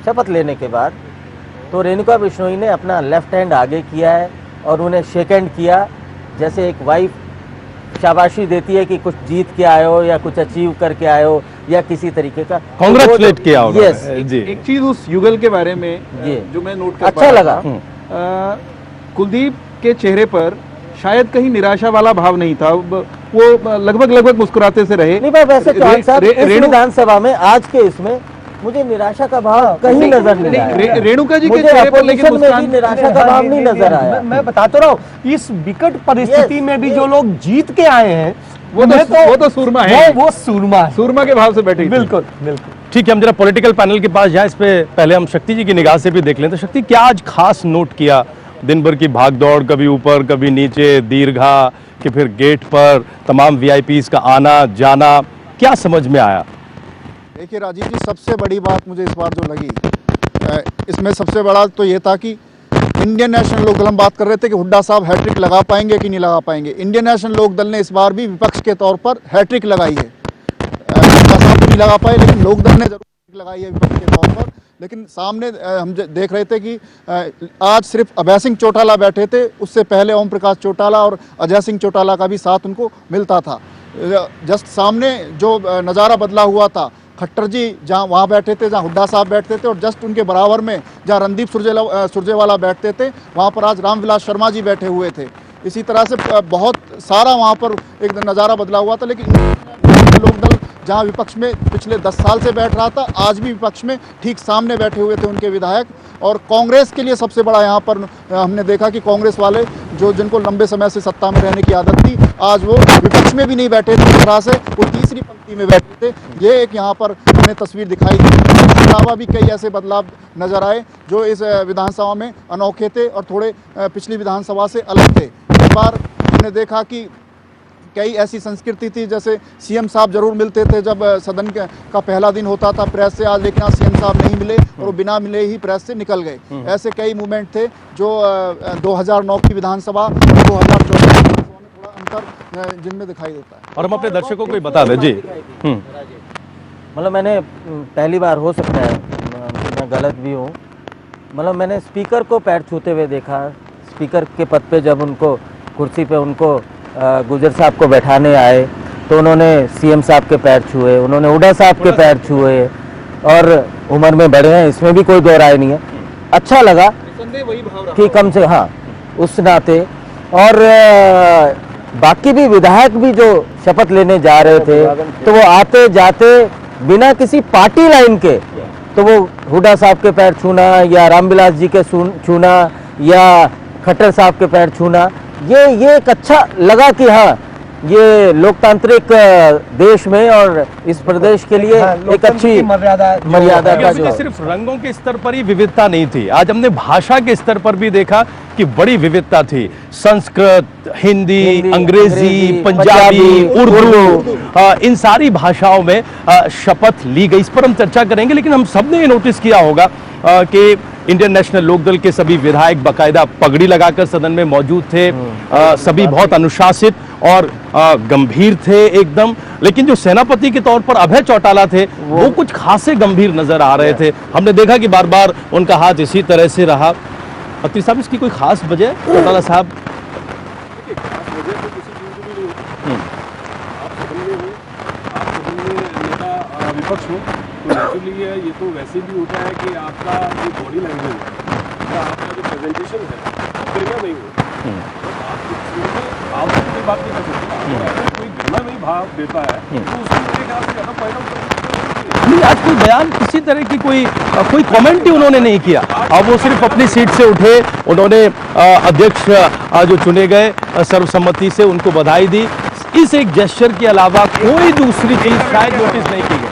शपथ लेने के बाद तो रेणुका बिश्नोई ने अपना लेफ्ट हैंड आगे किया है और उन्हें शेक हैंड किया, जैसे एक वाइफ शाबाशी देती है कि कुछ जीत के आए हो या कुछ अचीव करके आए हो या किसी तरीके का कांग्रेचुलेट किया होगा। यस जी। एक चीज उस युगल के बारे में जो मैं नोट कर अच्छा लगा, कुलदीप के चेहरे पर शायद कहीं निराशा वाला भाव नहीं था, वो लगभग मुस्कुराते से रहे। नहीं भाई, वैसे चौहान साहब इस विधानसभा में आज के इसमें मुझे निराशा का भाव कहीं नजर नहीं आया। रेणुका जी के मुझे चेहरे पर अपोजिशन में भी निराशा का भाव नहीं नजर आया। मैं बता तो रहा हूँ, इस विकट परिस्थिति में भी जो लोग जीत के आए हैं वो तो सूरमा है, वो सूरमा है, सूरमा के भाव से बैठे। बिल्कुल बिल्कुल। ठीक है, हम जरा पॉलिटिकल पैनल के पास जाए, इस पे पहले हम शक्ति जी की निगाह से भी देख लें। तो शक्ति, क्या आज खास नोट किया? दिन भर की भागदौड़, कभी ऊपर कभी नीचे, दीर्घा कि फिर गेट पर तमाम वीआईपीज का आना जाना, क्या समझ में आया? देखिए राजीव जी, सबसे बड़ी बात मुझे इस बार जो लगी, इसमें सबसे बड़ा तो ये था कि इंडियन नेशनल लोकदल, हम बात कर रहे थे कि हुड्डा साहब हैट्रिक लगा पाएंगे कि नहीं लगा पाएंगे। इंडियन नेशनल लोकदल ने इस बार भी विपक्ष के तौर पर हैट्रिक लगाई है। हुड्डा साहब तो नहीं लगा पाए, लेकिन लोकदल ने जरूर लगाई है विपक्ष के तौर पर। लेकिन सामने हम देख रहे थे कि आज सिर्फ अभय सिंह चौटाला बैठे थे, उससे पहले ओम प्रकाश चौटाला और अजय सिंह चौटाला का भी साथ उनको मिलता था। जस्ट सामने जो नज़ारा बदला हुआ था, खट्टर जी जहाँ वहाँ बैठे थे जहाँ हुड्डा साहब बैठते थे, और जस्ट उनके बराबर में जहाँ रणदीप सुरजेवाला बैठते थे, वहाँ पर आज रामविलास शर्मा जी बैठे हुए थे। इसी तरह से बहुत सारा वहाँ पर एक नज़ारा बदला हुआ था। लेकिन लोकदल जहाँ विपक्ष में पिछले 10 साल से बैठ रहा था, आज भी विपक्ष में ठीक सामने बैठे हुए थे उनके विधायक। और कांग्रेस के लिए सबसे बड़ा यहाँ पर हमने देखा कि कांग्रेस वाले जिनको लंबे समय से सत्ता में रहने की आदत थी, आज वो विपक्ष में भी नहीं बैठे थे, इस तरह से वो तीसरी पंक्ति में बैठे थे। ये एक यहाँ पर हमें तस्वीर दिखाई दी। इसके अलावा भी कई ऐसे बदलाव नजर आए जो इस विधानसभा में अनोखे थे और थोड़े पिछली विधानसभा से अलग थे। इस बार हमने देखा कि कई ऐसी संस्कृति थी, जैसे सीएम साहब जरूर मिलते थे जब सदन का पहला दिन होता था प्रेस से, आज लेकिन आज सीएम साहब नहीं मिले और वो बिना मिले ही प्रेस से निकल गए। ऐसे कई मूवमेंट थे जो 2009 की विधानसभा और 2014 की विधानसभा में थोड़ा अंतर जिनमें दिखाई देता है। और हम अपने दर्शकों को बता दें जी, मतलब मैंने पहली बार, हो सकता है मैं गलत भी हूँ, मतलब मैंने स्पीकर को पैर छूते हुए देखा। स्पीकर के पद पे जब उनको कुर्सी पे उनको गुजर साहब को बैठाने आए तो उन्होंने सीएम साहब के पैर छुए, उन्होंने हुड्डा साहब के पैर छुए, और उम्र में बड़े हैं, इसमें भी कोई दो राय नहीं है। अच्छा लगा कि कम से हाँ उस नाते। और बाकी भी विधायक भी जो शपथ लेने जा रहे थे, तो वो आते जाते बिना किसी पार्टी लाइन के, तो वो हुड्डा साहब के पैर छूना या रामविलास जी के छूना या खट्टर साहब के पैर छूना, ये एक अच्छा लगा कि हाँ, ये लोकतांत्रिक देश में और इस प्रदेश के लिए एक अच्छी मर्यादा का जो सिर्फ रंगों के स्तर पर ही विविधता नहीं थी, आज हमने भाषा के स्तर पर भी देखा कि बड़ी विविधता थी। संस्कृत, हिंदी, अंग्रेजी, पंजाबी, उर्दू, इन सारी भाषाओं में शपथ ली गई। इस पर हम चर्चा करेंगे, लेकिन हम सबने ये नोटिस किया होगा कि इंडियन नेशनल लोकदल के सभी विधायक बाकायदा पगड़ी लगाकर सदन में मौजूद थे। सभी बहुत अनुशासित और गंभीर थे एकदम। लेकिन जो सेनापति के तौर पर अभय चौटाला थे, वो कुछ खासे गंभीर नजर आ रहे थे। हमने देखा कि बार बार उनका हाथ इसी तरह से रहा। अत्री साहब, इसकी कोई खास वजह चौटाला साहब? विपक्ष हो तो नेचुरली ये तो वैसे भी होता है कि आपका जो बॉडी लैंग्वेज है या आपका जो प्रेजेंटेशन है गिरना नहीं हो, आप कोई बात नहीं कर सकते। अगर कोई गिरना नहीं भाव देता है तो उसको मेरे ख्याल से ज़्यादा फायदा नहीं। आज कोई बयान, किसी तरह की कोई कमेंट ही उन्होंने नहीं किया। अब वो सिर्फ अपनी सीट से उठे, उन्होंने अध्यक्ष जो चुने गए सर्वसम्मति से उनको बधाई दी। इस एक जेस्चर के अलावा कोई दूसरी चीज शायद नोटिस नहीं की गई।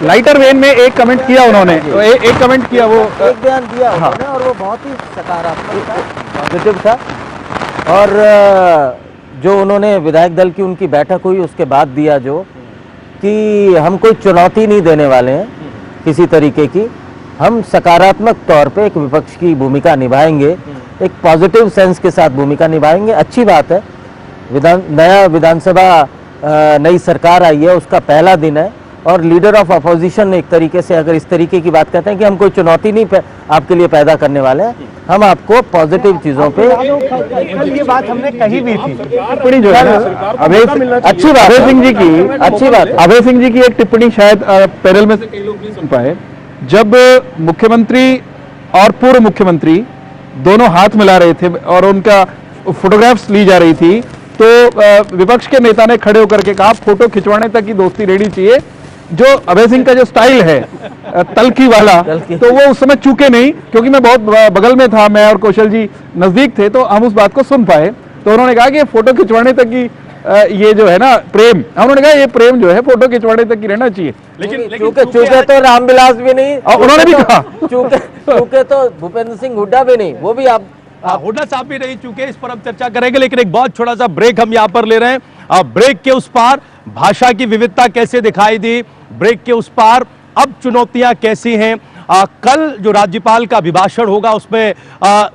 लाइटर वेन में एक कमेंट किया उन्होंने, तो एक कमेंट किया, वो एक बयान दिया उन्होंने, और वो बहुत ही सकारात्मक था, पॉजिटिव था। और जो उन्होंने विधायक दल की उनकी बैठक हुई उसके बाद दिया, जो कि हम कोई चुनौती नहीं देने वाले हैं किसी तरीके की। हम सकारात्मक तौर पे एक विपक्ष की भूमिका निभाएंगे, एक पॉजिटिव सेंस के साथ भूमिका निभाएंगे। अच्छी बात है, नया विधानसभा नई सरकार आई है, उसका पहला दिन है और लीडर ऑफ अपोजिशन एक तरीके से अगर इस तरीके की बात कहते हैं कि हम कोई चुनौती नहीं आपके लिए पैदा करने वाले हैं, हम आपको पॉजिटिव चीजों पे कल ये बात हमने कही भी थी। टिप्पणी जो है ना अच्छी बात अभय सिंह जी की अच्छी बात है। अभय सिंह जी की एक टिप्पणी शायद पैनल में से कई लोग नहीं सुन पाए। जब मुख्यमंत्री और पूर्व मुख्यमंत्री दोनों हाथ मिला रहे थे और उनका फोटोग्राफ्स ली जा रही थी, तो विपक्ष के नेता ने खड़े होकर के कहा फोटो खिंचवाने तक की दोस्ती रहनी चाहिए। जो अभय सिंह का जो स्टाइल है तलखी वाला, तो वो उस समय चूके नहीं, क्योंकि मैं बहुत बगल में था, मैं और कौशल जी नजदीक थे, तो हम उस बात को सुन पाए। तो उन्होंने कहा कि फोटो खिंचवाने तक की ये जो है ना प्रेम, उन्होंने कहा ये प्रेम जो है फोटो खिंचवाने तक की रहना चाहिए। चूके तो रामविलास भी नहीं, और उन्होंने भी कहा चूके तो भूपेंद्र सिंह हुड्डा भी नहीं, वो भी आप हुड्डा साहब भी नहीं चुके। इस पर हम चर्चा करेंगे, लेकिन एक बहुत छोटा सा ब्रेक हम यहां पर ले रहे हैं। ब्रेक के उस पार भाषा की विविधता कैसे दिखाई दी, ब्रेक के उस पार अब चुनौतियां कैसी हैं, कल जो राज्यपाल का अभिभाषण होगा उसमें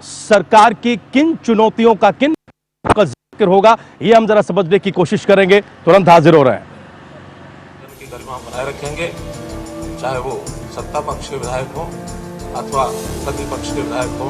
सरकार की किन चुनौतियों का किन का जिक्र होगा, ये हम जरा समझने की कोशिश करेंगे। तुरंत हाजिर हो रहे हैं। की गरिमा बनाए रखेंगे, चाहे वो सत्ता पक्ष के विधायक हो अथवा प्रतिपक्ष के विधायक हो।